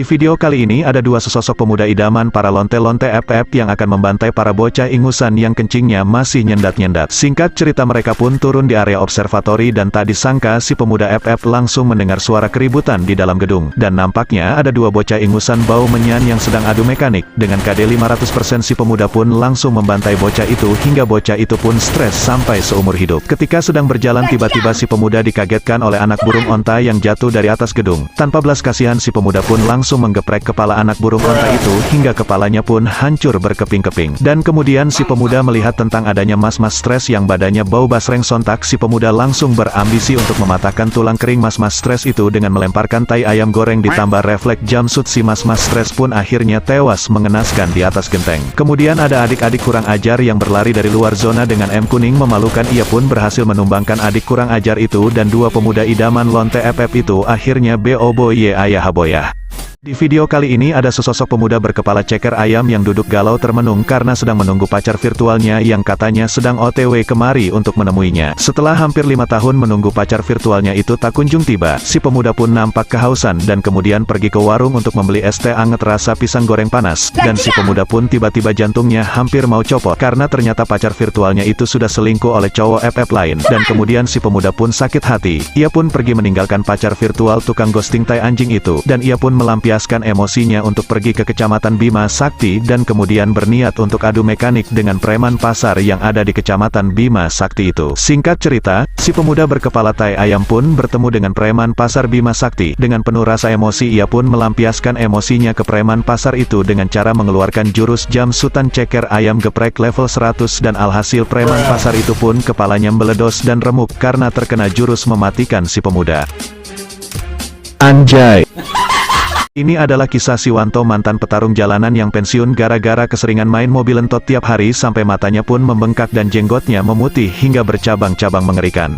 Di video kali ini ada dua sesosok pemuda idaman para lonte-lonte FF yang akan membantai para bocah ingusan yang kencingnya masih nyendat-nyendat. Singkat cerita mereka pun turun di area observatori dan tak disangka si pemuda FF langsung mendengar suara keributan di dalam gedung. Dan nampaknya ada dua bocah ingusan bau menyan yang sedang adu mekanik. Dengan KD 500% si pemuda pun langsung membantai bocah itu hingga bocah itu pun stres sampai seumur hidup. Ketika sedang berjalan tiba-tiba si pemuda dikagetkan oleh anak burung onta yang jatuh dari atas gedung. Tanpa belas kasihan si pemuda pun langsung menggeprek kepala anak burung onta itu hingga kepalanya pun hancur berkeping-keping. Dan kemudian si pemuda melihat tentang adanya mas-mas stres yang badannya bau basreng. Sontak si pemuda langsung berambisi untuk mematahkan tulang kering mas-mas stres itu dengan melemparkan tai ayam goreng ditambah refleks jumpsuit. Si mas-mas stres pun akhirnya tewas mengenaskan di atas genteng. Kemudian ada adik-adik kurang ajar yang berlari dari luar zona dengan M kuning memalukan. Ia pun berhasil menumbangkan adik kurang ajar itu dan dua pemuda idaman lonte FF itu akhirnya boboye ayah haboyah. Di video kali ini ada sesosok pemuda berkepala ceker ayam yang duduk galau termenung karena sedang menunggu pacar virtualnya yang katanya sedang OTW kemari untuk menemuinya. Setelah hampir 5 tahun menunggu pacar virtualnya itu tak kunjung tiba, si pemuda pun nampak kehausan dan kemudian pergi ke warung untuk membeli es teh anget rasa pisang goreng panas. Dan si pemuda pun tiba-tiba jantungnya hampir mau copot karena ternyata pacar virtualnya itu sudah selingkuh oleh cowok FF lain. Dan kemudian si pemuda pun sakit hati, ia pun pergi meninggalkan pacar virtual tukang ghosting tai anjing itu dan ia pun melampiaskan emosinya untuk pergi ke Kecamatan Bima Sakti dan kemudian berniat untuk adu mekanik dengan preman pasar yang ada di Kecamatan Bima Sakti itu. Singkat cerita, si pemuda berkepala tai ayam pun bertemu dengan preman pasar Bima Sakti. Dengan penuh rasa emosi ia pun melampiaskan emosinya ke preman pasar itu dengan cara mengeluarkan jurus jumpsuitan ceker ayam geprek level 100 dan alhasil preman pasar itu pun kepalanya meledos dan remuk karena terkena jurus mematikan si pemuda. Anjay. Ini adalah kisah Siwanto, mantan petarung jalanan yang pensiun gara-gara keseringan main mobil entot tiap hari sampai matanya pun membengkak dan jenggotnya memutih hingga bercabang-cabang mengerikan.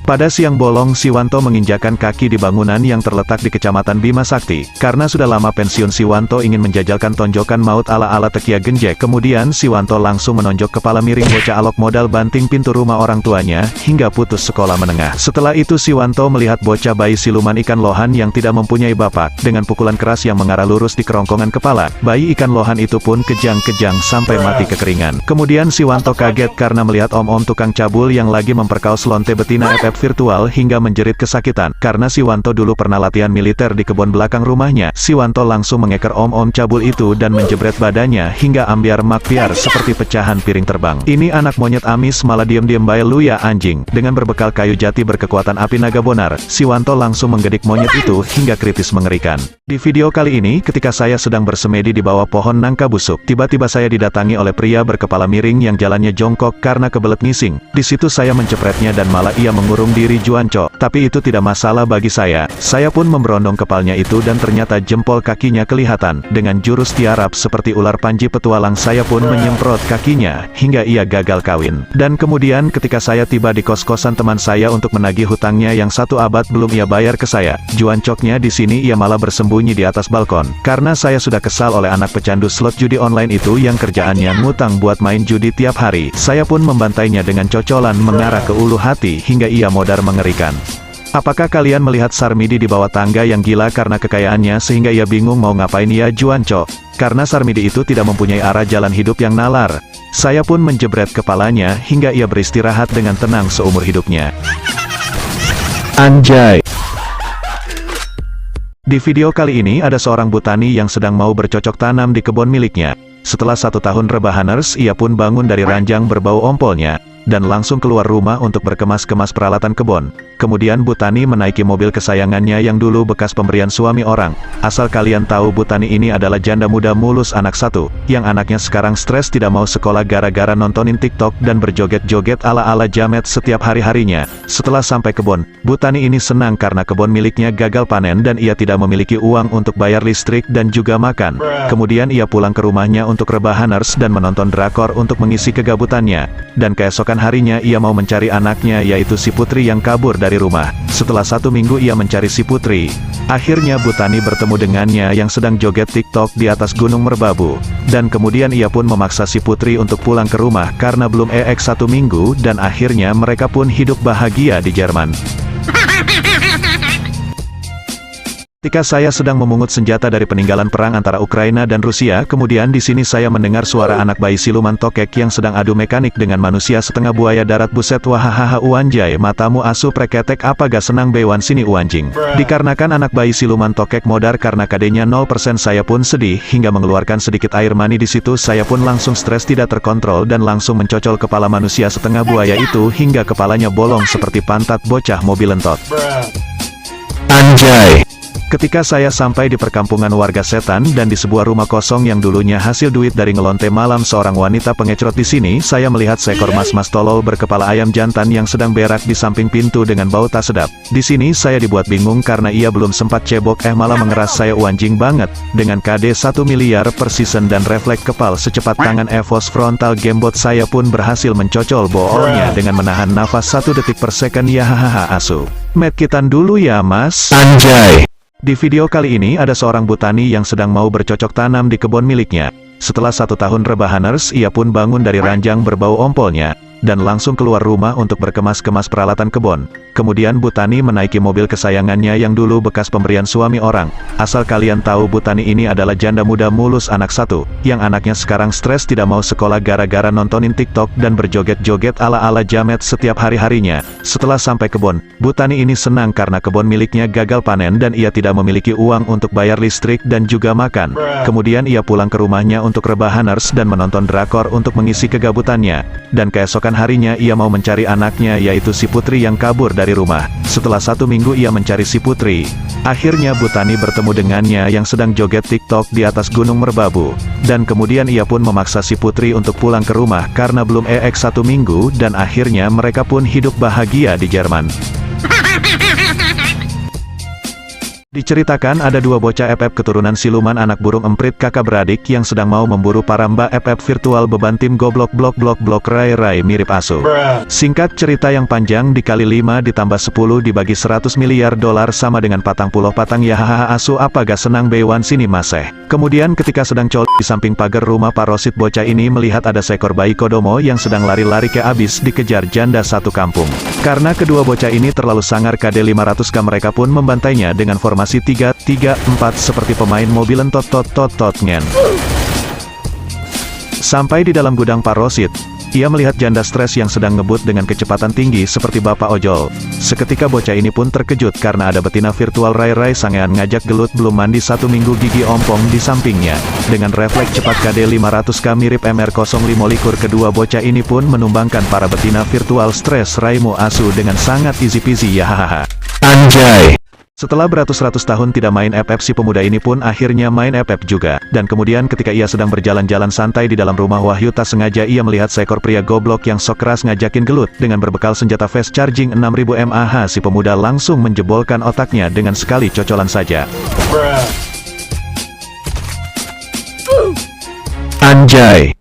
Pada siang bolong Siwanto menginjakan kaki di bangunan yang terletak di Kecamatan Bima Sakti. Karena sudah lama pensiun Siwanto ingin menjajalkan tonjokan maut ala-ala Tekia Genjek. Kemudian Siwanto langsung menonjok kepala miring bocah alok modal banting pintu rumah orang tuanya, hingga putus sekolah menengah. Setelah itu Siwanto melihat bocah bayi siluman ikan lohan yang tidak mempunyai bapak. Dengan pukulan keras yang mengarah lurus di kerongkongan kepala, bayi ikan lohan itu pun kejang-kejang sampai mati kekeringan. Kemudian Siwanto kaget karena melihat om-om tukang cabul yang lagi memperkaos lonte betina FF virtual hingga menjerit kesakitan. Karena Siwanto dulu pernah latihan militer di kebun belakang rumahnya, Siwanto langsung mengeker om-om cabul itu dan menjebret badannya hingga ambiar makpiar seperti pecahan piring terbang. Ini anak monyet amis malah diem-diem bae lu ya anjing. Dengan berbekal kayu jati berkekuatan api naga bonar, Siwanto langsung menggedik monyet itu hingga kritis mengerikan. Di video kali ini ketika saya sedang bersemedi di bawah pohon nangka busuk, tiba-tiba saya didatangi oleh pria berkepala miring yang jalannya jongkok karena kebelet ngising. Di situ saya mencepretnya dan malah ia mengurung diri Juanco, tapi itu tidak masalah bagi saya. Saya pun memberondong kepalanya itu dan ternyata jempol kakinya kelihatan. Dengan jurus tiarap seperti ular panji petualang saya pun menyemprot kakinya hingga ia gagal kawin. Dan kemudian ketika saya tiba di kos-kosan teman saya untuk menagih hutangnya yang 1 abad belum ia bayar ke saya, Juancoknya di sini ia malah bersembunyi di atas balkon. Karena saya sudah kesal oleh anak pecandu slot judi online itu yang kerjaannya ngutang buat main judi tiap hari, saya pun membantainya dengan cocolan mengarah ke ulu hati hingga ia modar mengerikan. Apakah kalian melihat Sarmidi di bawah tangga yang gila karena kekayaannya sehingga ia bingung mau ngapain ya Juanco? Karena Sarmidi itu tidak mempunyai arah jalan hidup yang nalar. Saya pun menjebret kepalanya hingga ia beristirahat dengan tenang seumur hidupnya. Anjay. Di video kali ini ada seorang butani yang sedang mau bercocok tanam di kebun miliknya. Setelah 1 tahun rebahaners, ia pun bangun dari ranjang berbau ompolnya dan langsung keluar rumah untuk berkemas-kemas peralatan kebun. Kemudian Butani menaiki mobil kesayangannya yang dulu bekas pemberian suami orang. Asal kalian tahu Butani ini adalah janda muda mulus anak 1, yang anaknya sekarang stres tidak mau sekolah gara-gara nontonin TikTok dan berjoget-joget ala-ala jamet setiap hari-harinya. Setelah sampai kebun, Butani ini senang karena kebun miliknya gagal panen dan ia tidak memiliki uang untuk bayar listrik dan juga makan. Kemudian ia pulang ke rumahnya untuk rebahaners dan menonton drakor untuk mengisi kegabutannya. Dan keesokan harinya ia mau mencari anaknya yaitu si Putri yang kabur dari rumah. Setelah 1 minggu ia mencari si Putri. Akhirnya Butani bertemu dengannya yang sedang joget TikTok di atas Gunung Merbabu. Dan kemudian ia pun memaksa si Putri untuk pulang ke rumah karena belum EX 1 minggu dan akhirnya mereka pun hidup bahagia di Jerman. Ketika saya sedang memungut senjata dari peninggalan perang antara Ukraina dan Rusia, kemudian di sini saya mendengar suara anak bayi siluman tokek yang sedang adu mekanik dengan manusia setengah buaya darat. Buset, wahahaha uanjay, matamu asu preketek, apa gak senang bewan sini uanjing. Dikarenakan anak bayi siluman tokek modar karena KD-nya 0%, saya pun sedih hingga mengeluarkan sedikit air mani di situ. Saya pun langsung stres tidak terkontrol dan langsung mencocol kepala manusia setengah buaya itu hingga kepalanya bolong seperti pantat bocah mobil lentot. Anjay. Ketika saya sampai di perkampungan warga setan dan di sebuah rumah kosong yang dulunya hasil duit dari ngelonte malam seorang wanita pengecrot, di sini saya melihat seekor mas-mas tolol berkepala ayam jantan yang sedang berak di samping pintu dengan bau tak sedap. Di sini saya dibuat bingung karena ia belum sempat cebok malah mengeras saya anjing banget. Dengan KD 1 miliar per season dan refleks kepal secepat tangan EVOS frontal gamebot, saya pun berhasil mencocol boolnya dengan menahan nafas 1 detik per second. Ya hahaha asu. Medkitan dulu ya mas. Anjay. Di video kali ini ada seorang butani yang sedang mau bercocok tanam di kebun miliknya. Setelah 1 tahun rebahaners, ia pun bangun dari ranjang berbau ompolnya dan langsung keluar rumah untuk berkemas-kemas peralatan kebun. Kemudian Butani menaiki mobil kesayangannya yang dulu bekas pemberian suami orang. Asal kalian tahu, Butani ini adalah janda muda mulus anak satu, yang anaknya sekarang stres tidak mau sekolah gara-gara nontonin TikTok dan berjoget-joget ala-ala jamet setiap hari-harinya. Setelah sampai kebun, Butani ini senang karena kebun miliknya gagal panen dan ia tidak memiliki uang untuk bayar listrik dan juga makan. Kemudian ia pulang ke rumahnya untuk rebahaners dan menonton drakor untuk mengisi kegabutannya. Dan keesokan harinya ia mau mencari anaknya, yaitu si Putri yang kabur dari rumah. Setelah 1 minggu ia mencari si Putri. Akhirnya Butani bertemu dengannya yang sedang joget TikTok di atas gunung merbabu. Dan kemudian ia pun memaksa si Putri untuk pulang ke rumah karena belum 1 minggu, dan akhirnya mereka pun hidup bahagia di Jerman. Diceritakan ada 2 bocah FF keturunan siluman anak burung emprit kakak beradik yang sedang mau memburu para mbak FF virtual beban tim goblok blok rai mirip asu. Singkat cerita yang panjang, dikali 5 ditambah 10 dibagi 100 miliar dolar sama dengan 40 patang. Ya hahaha asu, apa gak senang bewan sini maseh. Kemudian ketika sedang col di samping pagar rumah parosit, bocah ini melihat ada seekor bayi kodomo yang sedang lari-lari ke abis dikejar janda satu kampung. Karena kedua bocah ini terlalu sangar KD 500k, mereka pun membantainya dengan formasi 3-3-4 seperti pemain mobil entot ngen. Sampai di dalam gudang parosit, ia melihat janda stres yang sedang ngebut dengan kecepatan tinggi seperti bapak ojol. Seketika bocah ini pun terkejut karena ada betina virtual rai sangean ngajak gelut belum mandi 1 minggu, gigi ompong di sampingnya. Dengan refleks cepat KD 500k mirip MR05 likur, kedua bocah ini pun menumbangkan para betina virtual stres raimu asu dengan sangat easy peasy. Ya hahaha. Anjay. Setelah beratus-ratus tahun tidak main FF, si pemuda ini pun akhirnya main FF juga. Dan kemudian ketika ia sedang berjalan-jalan santai di dalam rumah Wahyu, tak sengaja ia melihat seekor pria goblok yang sok keras ngajakin gelut. Dengan berbekal senjata fast charging 6000 mAh, si pemuda langsung menjebolkan otaknya dengan sekali cocolan saja. Anjay.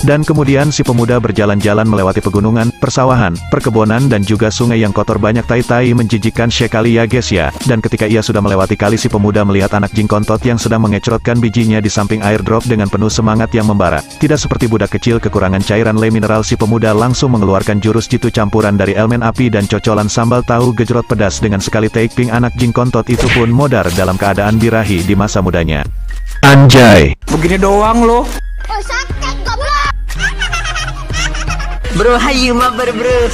Dan kemudian si pemuda berjalan-jalan melewati pegunungan, persawahan, perkebunan dan juga sungai yang kotor banyak tai-tai menjijikkan sekali ya guys ya. Dan ketika ia sudah melewati kali, si pemuda melihat anak jingkontot yang sedang mengecrotkan bijinya di samping airdrop dengan penuh semangat yang membara. Tidak seperti budak kecil kekurangan cairan le mineral, si pemuda langsung mengeluarkan jurus jitu campuran dari elemen api dan cocolan sambal tahu gejrot pedas. Dengan sekali taking, anak jingkontot itu pun modar dalam keadaan birahi di masa mudanya. Anjay. Begini doang loh. Oh sakit goblok. Bro, hayu mah bro.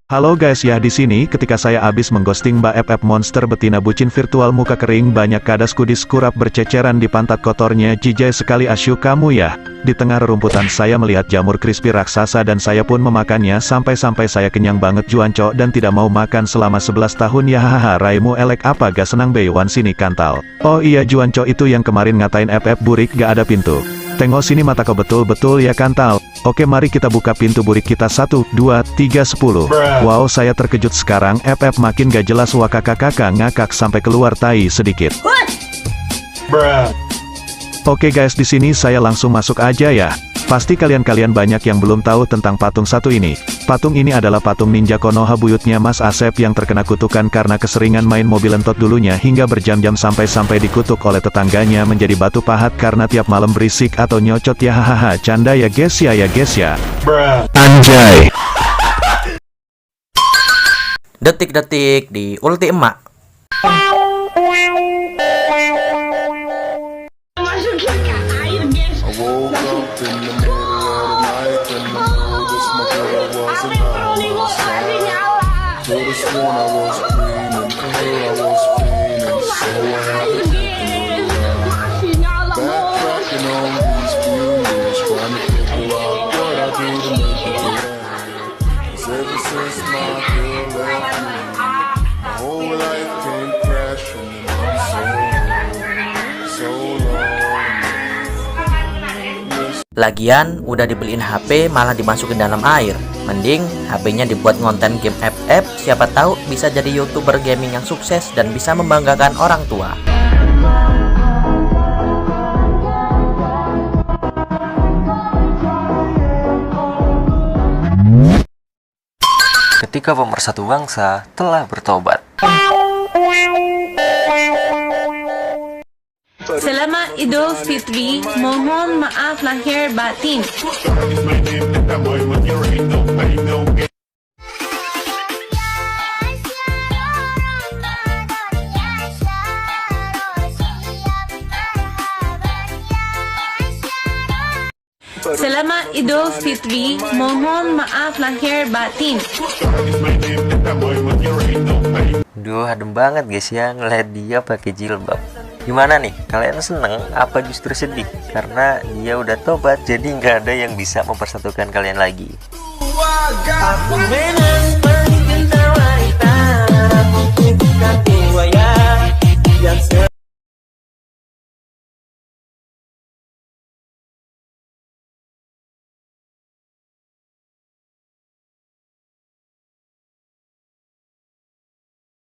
Halo guys ya, di sini ketika saya abis mengghosting Mbak FF monster betina bucin virtual muka kering banyak kadas kudis kurap berceceran di pantat kotornya, jijai sekali asyuk kamu ya. Di tengah rerumputan saya melihat jamur crispy raksasa dan saya pun memakannya sampai-sampai saya kenyang banget juanco dan tidak mau makan selama 11 tahun. Ya hahaha, raimu elek, apa gak senang bewan sini kantal. Oh iya, juanco itu yang kemarin ngatain FF burik gak ada pintu. Tengok sini mata kau, betul-betul ya kantal. Oke, mari kita buka pintu burik kita. 1, 2, 3, 10. Wow, saya terkejut sekarang. FF makin gak jelas, wakakakaka ngakak sampai keluar tai sedikit. Oke guys, di sini saya langsung masuk aja ya. Pasti kalian banyak yang belum tahu tentang patung satu ini. Patung ini adalah patung ninja Konoha buyutnya Mas Asep yang terkena kutukan karena keseringan main mobil entot dulunya hingga berjam-jam sampai dikutuk oleh tetangganya menjadi batu pahat karena tiap malam berisik atau nyocot. Ya hahaha, canda ya guys ya. Anjay. Detik-detik di Ulti Emak. Lagian udah dibeliin HP malah dimasukin dalam air. Mending HP-nya dibuat ngonten game FF, siapa tahu bisa jadi YouTuber gaming yang sukses dan bisa membanggakan orang tua. Ketika pemersatu bangsa telah bertobat. Selamat Idul Fitri, mohon maaf lahir batin. Selamat Idul Fitri, mohon maaf lahir batin. Duh, adem banget guys ya ngeliat dia pakai jilbab. Gimana nih, kalian seneng apa justru sedih? Karena dia udah tobat, jadi nggak ada yang bisa mempersatukan kalian lagi. Aku memang pergi ke wanita, aku bukan buaya yang